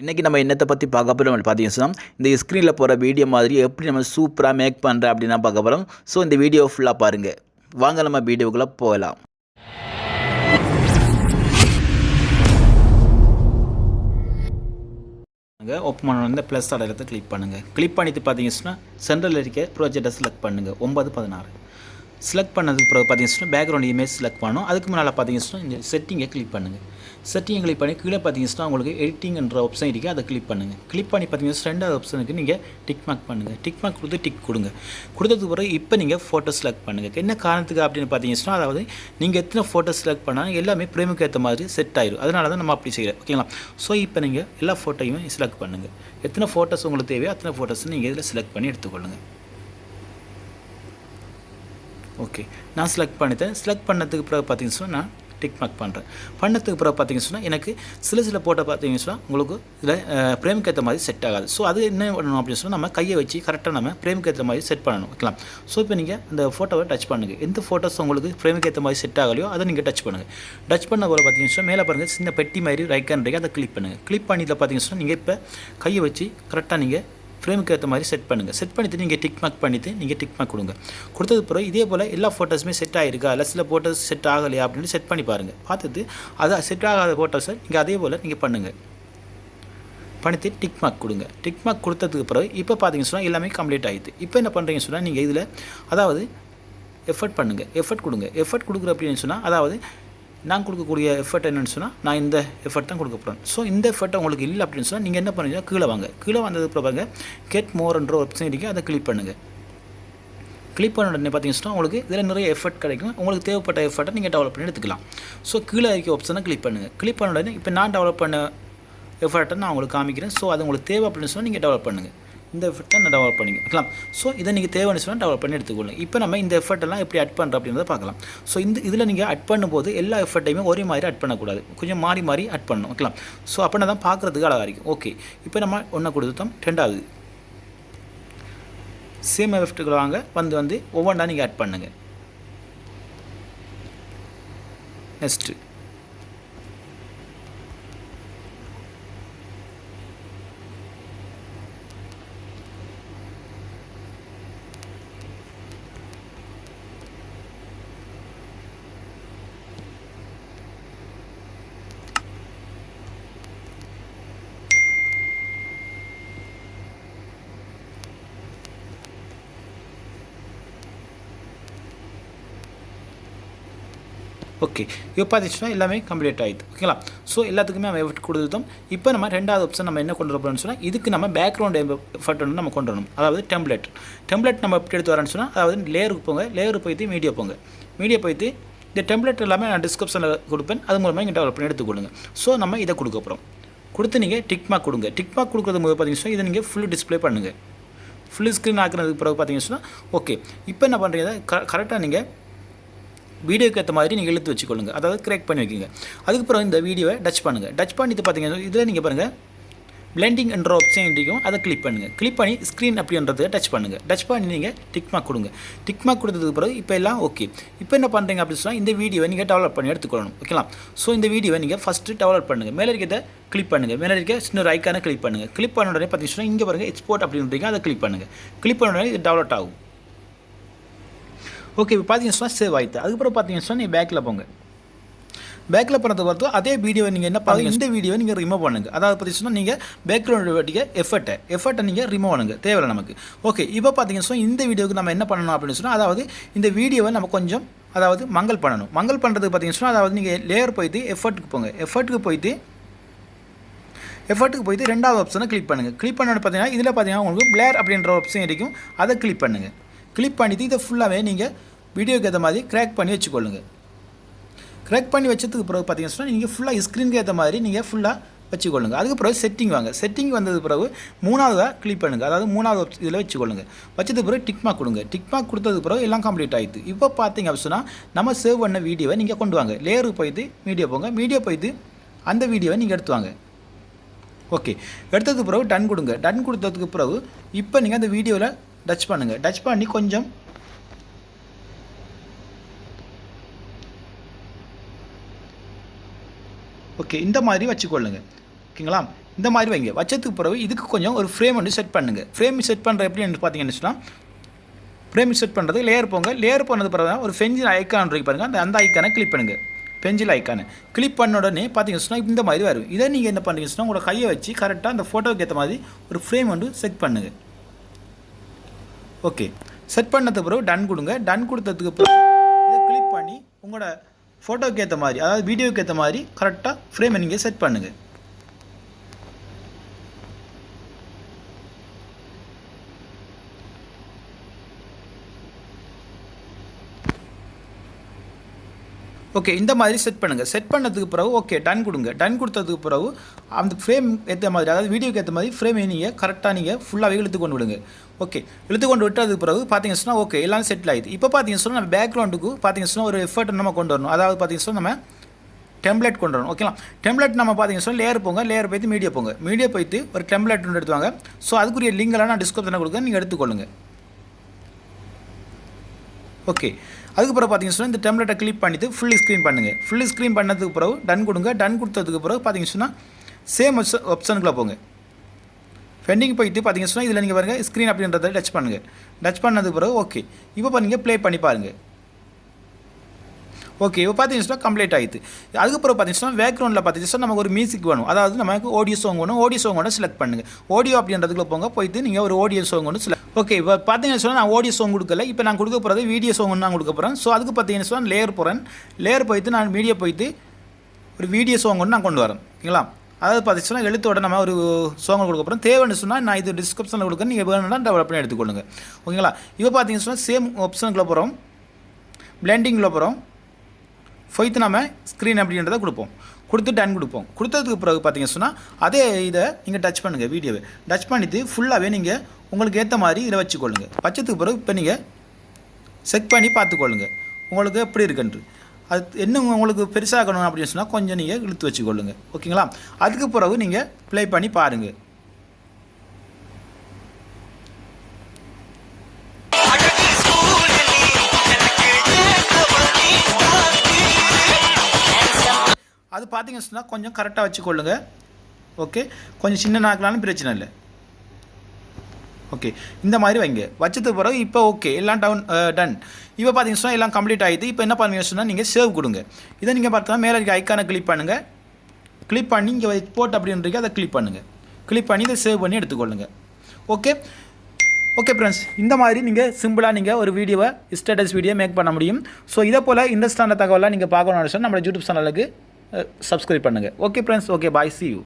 இன்றைக்கி நம்ம என்னத்தை பற்றி பார்க்க போகிறோம் பார்த்தீங்கன்னா இந்த ஸ்க்ரீனில் போகிற வீடியோ மாதிரி எப்படி நம்ம சூப்பராக மேக் பண்ணுறேன் அப்படின்னு தான் பார்க்க போகிறோம். ஸோ இந்த வீடியோ ஃபுல்லாக பாருங்கள். வாங்க நம்ம வீடியோக்குள்ளே போகலாம். ஓப்பன் பண்ண வந்து ப்ளஸ் அடையிறத கிளிக் பண்ணுங்கள். கிளிக் பண்ணிட்டு பார்த்தீங்கன்னா சென்ட்ரல் இருக்க ப்ராஜெக்டை செலக்ட் பண்ணுங்கள். 9/16 செலக்ட் பண்ணதுக்கு பிறகு பார்த்தீங்கன்னா பேக்ரவுண்ட் இமேஜ் செலக்ட் பண்ணணும். அதுக்கு முன்னால் பார்த்தீங்கன்னா இந்த செட்டிங்கை கிளிக் பண்ணுங்கள். செட்டிங்கை கிளிக் பண்ணி கீழே பார்த்தீங்கன்னா உங்களுக்கு எடிட்டிங்ன்ற ஆப்ஷன் இருக்குது, அதை கிளிக் பண்ணுங்கள். கிளிக் பண்ணி பார்த்தீங்கன்னா ரெண்டாவது ஆப்ஷனுக்கு நீங்கள் டிக் மார்க் பண்ணுங்கள். டிக் மார்க் கொடுத்து டிக் கொடுங்க. கொடுத்ததுக்கு பிறகு இப்போ நீங்கள் ஃபோட்டோ செலக்ட் பண்ணுங்கள். என்ன காரணத்துக்கு அப்படின்னு பார்த்தீங்கன்னா அதாவது நீங்கள் எத்தனை ஃபோட்டோ செலக்ட் பண்ணாலும் எல்லாமே பிரேமுக்கு ஏற்ற மாதிரி செட் ஆயிடும். அதனால தான் நம்ம அப்படி செய்கிறோம். ஓகேங்களா? ஸோ இப்போ நீங்கள் எல்லா ஃபோட்டோயுமே செலக்ட் பண்ணுங்கள். எத்தனை ஃபோட்டோஸ் உங்களுக்கு தேவையோ அத்தனை ஃபோட்டோஸ் நீங்கள் இதில் செலக்ட் பண்ணி எடுத்துக்கொள்ளுங்கள். ஓகே, நான் செலக்ட் பண்ணிட்டேன். செலக்ட் பண்ணதுக்கு பிறகு பார்த்தீங்கன்னா நான் டிக் மார்க் பண்ணுறேன். பண்ணதுக்கு பிறகு பார்த்தீங்கன்னா எனக்கு சில ஃபோட்டோ பார்த்தீங்கன்னா உங்களுக்கு இதில் பிரேமுக்கு ஏற்ற மாதிரி செட் ஆகாது. ஸோ அது என்ன பண்ணணும் அப்படின்னு சொன்னால் நம்ம கையை வச்சு கரெக்டாக நம்ம பிரேமுக்கு ஏற்ற மாதிரி செட் பண்ணணும். ஓகேலாம்? ஸோ இப்போ நீங்கள் அந்த ஃபோட்டோவை டச் பண்ணுங்கள். எந்த ஃபோட்டோஸ் உங்களுக்கு பிரேமுக்கு ஏற்ற மாதிரி செட் ஆகலையோ அதை நீங்கள் டச் பண்ணுங்கள். டச் பண்ண போல பார்த்தீங்கன்னா மேலே பாருங்கள் சின்ன பெட்டி மாதிரி ரைக்கான் இருக்குது, அதை கிளிக் பண்ணுங்கள். கிளிக் பண்ணியில் பார்த்தீங்கன்னா நீங்கள் இப்போ கையை வச்சு கரெக்டாக நீங்கள் ஃப்ரேமுக்கு ஏற்ற மாதிரி செட் பண்ணுங்கள். செட் பண்ணிவிட்டு நீங்கள் டிக் மார்க் பண்ணிவிட்டு நீங்கள் டிக் மார்க் கொடுங்க. கொடுத்தது பிறகு இதே போல் எல்லா ஃபோட்டோஸுமே செட் ஆகிருக்கா இல்லை சில ஃபோட்டோஸ் செட் ஆகலையா அப்படின்னு செட் பண்ணி பாருங்கள். பார்த்துட்டு அதை செட் ஆகாத ஃபோட்டோஸை நீங்கள் அதே போல் நீங்கள் பண்ணுங்கள். பண்ணிவிட்டு டிக் மார்க் கொடுங்க. டிக் மார்க் கொடுத்ததுக்கு பிறகு இப்போ பார்த்தீங்கன்னு சொன்னால் எல்லாமே கம்ப்ளீட் ஆகிடுது. இப்போ என்ன பண்ணுறீங்கன்னு சொன்னால் நீங்கள் இதில் அதாவது எஃபர்ட் பண்ணுங்கள். எஃபர்ட் கொடுங்க. எஃபர்ட் கொடுக்குற அப்படின்னு சொன்னால் அதாவது நான் கொடுக்கக்கூடிய எஃபர்ட் என்னென்னு சொன்னால் நான் இந்த எஃபர்ட் தான் கொடுக்க போகிறேன். ஸோ இந்த எஃபர்ட் உங்களுக்கு இல்லை அப்படின்னு சொன்னால் நீங்கள் என்ன பண்ணுறீங்கன்னா கீழே வாங்க. கீழே வந்ததுக்கு பாருங்க கெட் மோர்ன்ற ஒரு ஆப்ஷன் இருக்குது, அதை கிளிக் பண்ணுங்கள். கிளிக் பண்ண உடனே பார்த்தீங்கன்னா உங்களுக்கு இதில் நிறைய எஃபர்ட் கிடைக்கும். உங்களுக்கு தேவைப்பட்ட எஃபர்ட்டை நீங்கள் டெவலப் பண்ணி எடுத்துக்கலாம். ஸோ கீழே இருக்க ஆப்ஷனை கிளிக் பண்ணுங்கள். கிளிக் பண்ண உடனே இப்போ நான் டெவலப் பண்ண எஃபர்ட்டை நான் உங்களுக்கு காமிக்கிறேன். ஸோ அது உங்களுக்கு தேவை அப்படின்னு சொன்னால் நீங்கள் டெவலப் பண்ணுங்கள். இந்த எஃபர்ட் தான் நான் டெவலப் பண்ணிக்கலாம். ஸோ இதை நீங்கள் தேவைன்னு சொன்னால் டெவலப் பண்ணி எடுத்துக்கொள்ளுங்க. இப்போ நம்ம இந்த எஃபர்ட்டெல்லாம் எப்படி அட் பண்ணுறோம் அப்படின்றத பார்க்கலாம். ஸோ இதில் நீங்கள் அட் பண்ணும்போது எல்லா எஃபர்ட்டையுமே ஒரே மாதிரி அட் பண்ணக்கூடாது, கொஞ்சம் மாறி மாறி அட் பண்ணணும். ஓகேலாம்? ஸோ அப்படின்னா தான் பார்க்குறதுக்கு அழகாக இருக்கும். ஓகே, இப்போ நம்ம ஒன்றை கொடுத்துட்டோம். ரெண்டாவது சேம் எஃபர்ட்டுகளை வாங்க வந்து ஒவ்வொன்றா நீங்கள் அட் பண்ணுங்கள். நெக்ஸ்ட்டு ஓகே, இப்போ பார்த்துச்சுன்னா எல்லாமே கம்ப்ளீட் ஆகிடுது. ஓகேங்களா? ஸோ எல்லாத்துக்குமே நம்ம எஃபர்ட் கொடுத்துட்டோம். இப்போ நம்ம ரெண்டாவது ஆப்ஷன் நம்ம என்ன கொண்டு வரணும்னு சொன்னால் இதுக்கு நம்ம பேக்ரவுண்ட் எஃபர்ட் வந்து நம்ம கொண்டு வரணும். அதாவது டெம்ப்ளேட் நம்ம எப்படி எடுத்து வரேன்னு சொன்னால் அதாவது லேயருக்கு போங்க. லேயருக்கு போய்ட்டு மீடியா போங்க. மீடியா போய்ட்டு இந்த டெம்ப்ளேட் எல்லாமே நான் டிஸ்கிரிப்ஷனில் கொடுப்பேன். அது மூலமாக நீங்கள் டெவலப் பண்ணி எடுத்துக்கொள்ளுங்க. ஸோ நம்ம இதை கொடுக்க போகிறோம். கொடுத்து நீங்கள் டிக் மார்க் கொடுங்க. டிக் மார்க் கொடுக்குறது போது பார்த்தீங்கன்னா இதை நீங்கள் ஃபுல் டிஸ்பிளே பண்ணுங்கள். ஃபுல் ஸ்க்ரீன் ஆக்குறதுக்கு பிறகு பார்த்தீங்கன்னா ஓகே, இப்போ என்ன பண்ணுறீங்க கரெக்டாக நீங்கள் வீடியோக்கு ஏற்ற மாதிரி நீங்கள் இழுத்து வச்சுக்கொள்ளுங்க. அதாவது கிராக் பண்ணி வைக்கிங்க. அதுக்கப்புறம் இந்த வீடியோவை டச் பண்ணுங்கள். டச் பண்ணிட்டு பார்த்தீங்கன்னா இதில் நீங்கள் பாருங்கள் பிளெண்டிங் என்ற ஆப்ஷன் இருக்கும், அதை கிளிக் பண்ணுங்கள். கிளிக் பண்ணி ஸ்க்ரீன் அப்படின்றத டச் பண்ணுங்கள். டச் பண்ணி நீங்கள் டிக் மார்க் கொடுங்க. டிக் மார்க் கொடுத்ததுக்கு பிறகு இப்போ எல்லாம் ஓகே. இப்போ என்ன பண்ணுறீங்க அப்படின்னு சொன்னால் இந்த வீடியோவை நீங்கள் டெவலப் பண்ணி எடுத்துக்கொள்ளணும். ஓகேங்களா? ஸோ இந்த வீடியோவை நீங்கள் ஃபஸ்ட்டு டெவலப் பண்ணுங்கள். மேலே இருக்கிறத கிளிக் பண்ணுங்கள். மேலே இருக்க சின்ன ஒரு ஐக்கானை கிளிக் பண்ணுங்கள். கிளிக் பண்ண உடனே பார்த்தீங்கன்னா இங்கே பாருங்கள் எக்ஸ்போர்ட் அப்படின்றீங்க, அதை கிளிக் பண்ணுங்கள். கிளிக் பண்ண உடனே இது டெவலப் ஆகும். ஓகே, இப்போ பார்த்தீங்கன்னா சேவ் ஆகிடுது. அதுக்கப்புறம் பார்த்தீங்கன்னா நீங்கள் பேக்கில் போங்க. பேக்கில் போனது பார்த்து அதே வீடியோவை நீங்கள் என்ன பாருங்கள், இந்த வீடியோவை நீங்கள் ரிமூவ் பண்ணுங்கள். அதாவது பார்த்தீங்கன்னா நீங்கள் பேக்ரவுண்ட் வட்டிக்க எஃபர்ட்டை நீங்கள் ரிமூவ் பண்ணுங்க, தேவையில்லை நமக்கு. ஓகே, இப்போ பார்த்தீங்கன்னா இந்த வீடியோவுக்கு நம்ம என்ன பண்ணணும் அப்படின்னு சொன்னால் அதாவது இந்த வீடியோவை நம்ம கொஞ்சம் அதாவது மங்கல் பண்ணணும். மங்கல் பண்ணுறதுக்கு பார்த்தீங்கன்னா அதாவது நீங்கள் லேயர் போய்ட்டு எஃபர்ட்டுக்கு போங்க. எஃபர்ட்டுக்கு போய்ட்டு ரெண்டாவது ஆப்ஷனை கிளிக் பண்ணுங்கள். கிளிக் பண்ணோன்னு பார்த்தீங்கன்னா இதில் பார்த்தீங்கன்னா உங்களுக்கு பிளேர் அப்படின்ற ஆப்ஷன் இருக்கும், அதை கிளிக் பண்ணுங்கள். கிளிக் பண்ணிவிட்டு இதை ஃபுல்லாகவே நீங்கள் வீடியோக்கு ஏற்ற மாதிரி கிராக் பண்ணி வச்சுக்கொள்ளுங்கள். கிராக் பண்ணி வச்சதுக்கு பிறகு பார்த்தீங்கன்னா நீங்கள் ஃபுல்லாக ஸ்க்ரீனுக்கு ஏற்ற மாதிரி நீங்கள் ஃபுல்லாக வச்சுக்கொள்ளுங்க. அதுக்கு பிறகு செட்டிங் வாங்க. செட்டிங் வந்தது பிறகு மூணாவதாக கிளிக் பண்ணுங்கள். அதாவது மூணாவது இதில் வச்சுக்கொள்ளுங்க. வச்சதுக்கு பிறகு டிக் மார்க் கொடுங்க. டிக் மார்க் கொடுத்ததுக்கு பிறகு எல்லாம் கம்ப்ளீட் ஆகிடுது. இப்போ பார்த்தீங்க அப்படின்னா நம்ம சேவ் பண்ண வீடியோவை நீங்கள் கொண்டு வாங்க. லேயருக்கு போய்ட்டு மீடியா போங்க. மீடியா போய்ட்டு அந்த வீடியோவை நீங்கள் எடுத்து வாங்க. ஓகே, எடுத்ததுக்கு பிறகு டன் கொடுங்க. டன் கொடுத்ததுக்கு பிறகு இப்போ நீங்கள் அந்த வீடியோவில் டச் பண்ணுங்கள். டச் பண்ணி கொஞ்சம் ஓகே இந்த மாதிரி வச்சுக்கொள்ளுங்க. ஓகேங்களா? இந்த மாதிரி வைங்க. வச்சதுக்கு பிறகு இதுக்கு கொஞ்சம் ஒரு ஃப்ரேம் வந்து செட் பண்ணுங்கள். ஃப்ரேம் செட் பண்ணுற எப்படின்னு பார்த்தீங்கன்னு சொன்னால், ஃப்ரேம் செட் பண்ணுறது லேயர் போங்க. லேயர் பண்ணது பிறகு ஒரு பென்சில் ஐக்கான் இருக்கு பாருங்கள், அந்த ஐக்கானை கிளிக் பண்ணுங்கள். பென்சில் ஐக்கானு கிளிக் பண்ண உடனே பார்த்தீங்கன்னு சொன்னால் இந்த மாதிரி வரும். இதை நீங்கள் என்ன பண்ணுறீங்கன்னு சொன்னால் உங்களோட கையை வச்சு கரெக்டாக அந்த ஃபோட்டோவுக்கு ஏற்ற மாதிரி ஒரு ஃப்ரேம் வந்து செட் பண்ணுங்கள். ஓகே, செட் பண்ணதுக்கு பிறகு டன் கொடுங்க. டன் கொடுத்ததுக்கு பிறகு இதை கிளிக் பண்ணி உங்களோட ஃபோட்டோவுக்கு ஏற்ற மாதிரி, அதாவது வீடியோவுக்கு ஏற்ற மாதிரி கரெக்டாக ஃப்ரேமை நீங்கள் செட் பண்ணுங்கள். ஓகே, இந்த மாதிரி செட் பண்ணுங்கள். செட் பண்ணதுக்கு பிறகு ஓகே டன் கொடுங்க. டன் கொடுத்ததுக்கு பிறகு அந்த ஃப்ரேம் ஏற்ற மாதிரி, அதாவது வீடியோக்கு ஏற்ற மாதிரி ஃப்ரேமை நீங்கள் கரெக்டாக நீங்கள் ஃபுல்லாகவே இழுத்து கொண்டு விடுங்க. ஓகே, இழுத்து கொண்டு விட்டதுக்கு பிறகு பார்த்தீங்கன்னு சொன்னால் ஓகே எல்லாம் செட்டில் ஆகிடுது. இப்போ பார்த்தீங்கன்னு சொன்னால் நம்ம பேக்ரவுண்டுக்கு பார்த்தீங்கன்னு சொன்னால் ஒரு எஃபர்ட் நம்ம கொண்டு வரணும். அதாவது பார்த்தீங்கன்னு சொன்னால் நம்ம டெம்ப்ளேட் கொண்டு வரணும். ஓகேங்களா, டெம்ப்ளேட் நம்ம பார்த்தீங்கன்னு சொன்னால் லேயர் போங்க. லேயர் போய்த்து மீடியா போங்க. மீடியா போய்த்து ஒரு டெம்ப்ளேட் ஒன்று எடுத்துவாங்க. ஸோ அதுக்குரிய லிங்கெல்லாம் நான் டிஸ்கிரிப்ஷனில் கொடுக்க, நீங்கள் எடுத்துக்கொள்ளுங்க. ஓகே, அதுக்கப்புறம் பார்த்தீங்கன்னு சொன்னால் இந்த டெம்ப்ளேட்டை கிளிக் பண்ணிவிட்டு ஃபுல் ஸ்க்ரீன் பண்ணுங்கள். ஃபுல் ஸ்க்ரீன் பண்ணதுக்கு பிறகு டன் கொடுங்க. டன் கொடுத்ததுக்கு பிறகு பார்த்தீங்கன்னு சொன்னால் சேம் ஆப்ஷனுக்குள்ளே போங்க. பெண்டிங் போயிட்டு பார்த்தீங்கன்னு சொன்னால் இதில் நீங்கள் பாருங்கள் ஸ்க்ரீன் அப்படின்றத டச் பண்ணுங்கள். டச் பண்ணதுக்கு பிறகு ஓகே இப்போ நீங்கள் ப்ளே பண்ணி பாருங்கள். ஓகே, இப்போ பார்த்தீங்கன்னா கம்ப்ளீட் ஆகிடுது. அதுக்கப்புறம் பார்த்தீங்கன்னா பேக்ரவுண்டில் பார்த்தீங்கன்னா நமக்கு ஒரு மியூசிக் வேணும். அதாவது நமக்கு ஆடியோ சாங் வேணும். ஆடியோ சாங் ஒன்று செலக்ட் பண்ணுங்கள். ஆடியோ அப்படின்றதுக்குள்ள போங்க. போயிட்டு நீங்கள் ஒரு ஆடியோ சாங் ஒன்று செலக்ட். ஓகே, இப்போ பார்த்தீங்கன்னா சொன்னால் நான் ஆடியோ சாங் கொடுக்கல. இப்போ நான் கொடுக்க போகிறது வீடியோ சாங் ஒன்று நான் கொடுக்க போகிறேன். ஸோ அதுக்கு பார்த்தீங்கன்னா சொன்னால் லேயர் போகிறேன். லேயர் போயிட்டு நான் மீடியா போயிட்டு ஒரு வீடியோ சாங் ஒன்று நான் கொண்டு வரேன். ஓகேங்களா, அதாவது பார்த்தீங்கன்னா எழுத்தோட நம்ம ஒரு சாங் கொடுக்க போகிறோம். தேவைன்னு சொன்னால் நான் இது டிஸ்கிரிப்ஷனில் கொடுக்க, நீங்கள் வேணும்னா டெவலப் பண்ணி எடுத்துக்கொள்ளுங்க. ஓகேங்களா, இப்போ பார்த்தீங்கன்னா சொன்னால் சேம் ஆப்ஷனுக்குள்ளே போகிறோம். பிளெண்டிங்கில் போகிறோம். போய்த்து நம்ம ஸ்க்ரீன் அப்படின்றத கொடுப்போம். கொடுத்து டன் கொடுப்போம். கொடுத்ததுக்கு பிறகு பார்த்தீங்கன்னு சொன்னால் அதே இதை நீங்கள் டச் பண்ணுங்கள். வீடியோவை டச் பண்ணிவிட்டு ஃபுல்லாகவே நீங்கள் உங்களுக்கு ஏற்ற மாதிரி இதை வச்சுக்கொள்ளுங்க. வச்சதுக்கு பிறகு இப்போ நீங்கள் செக் பண்ணி பார்த்துக்கொள்ளுங்க உங்களுக்கு எப்படி இருக்குன்ட்டு. அது என்ன உங்களுக்கு பெருசாகணும் அப்படின்னு சொன்னால் கொஞ்சம் நீங்கள் இழுத்து வச்சுக்கொள்ளுங்க. ஓகேங்களா, அதுக்கு பிறகு நீங்கள் ப்ளே பண்ணி பாருங்கள். அது பார்த்தீங்கன்னு சொன்னால் கொஞ்சம் கரெக்டாக வச்சுக்கொள்ளுங்க. ஓகே, கொஞ்சம் சின்ன நாக்கலாலும் பிரச்சனை இல்லை. ஓகே, இந்த மாதிரி வைங்க. வச்சதுக்கு பிறகு இப்போ ஓகே எல்லாம் டன். இப்போ பார்த்தீங்கன்னு சொன்னால் எல்லாம் கம்ப்ளீட் ஆகிடுது. இப்போ என்ன பண்ணுவீங்கன்னு சொன்னால் நீங்கள் சேவ் கொடுங்க. இதை நீங்கள் பார்த்தா மேலே இருக்க ஐக்கானை கிளிக் பண்ணுங்கள். கிளிக் பண்ணி இங்கே போட் அப்படின்றீங்க அதை கிளிக் பண்ணுங்கள். கிளிக் பண்ணி இதை சேவ் பண்ணி எடுத்துக்கொள்ளுங்க. ஓகே ஓகே ஃப்ரெண்ட்ஸ், இந்த மாதிரி நீங்கள் சிம்பிளாக நீங்கள் ஒரு வீடியோவை ஸ்டேட்டஸ் வீடியோ மேக் பண்ண முடியும். ஸோ இதை போல் இன்ட்ரெஸ்டான தகவலாக நீங்கள் பார்க்கணும்னு சொன்னால் நம்ம யூடியூப் சேனலுக்கு சப்ஸ்கிரைப் பண்ணுங்கள். Okay friends, okay bye, see you.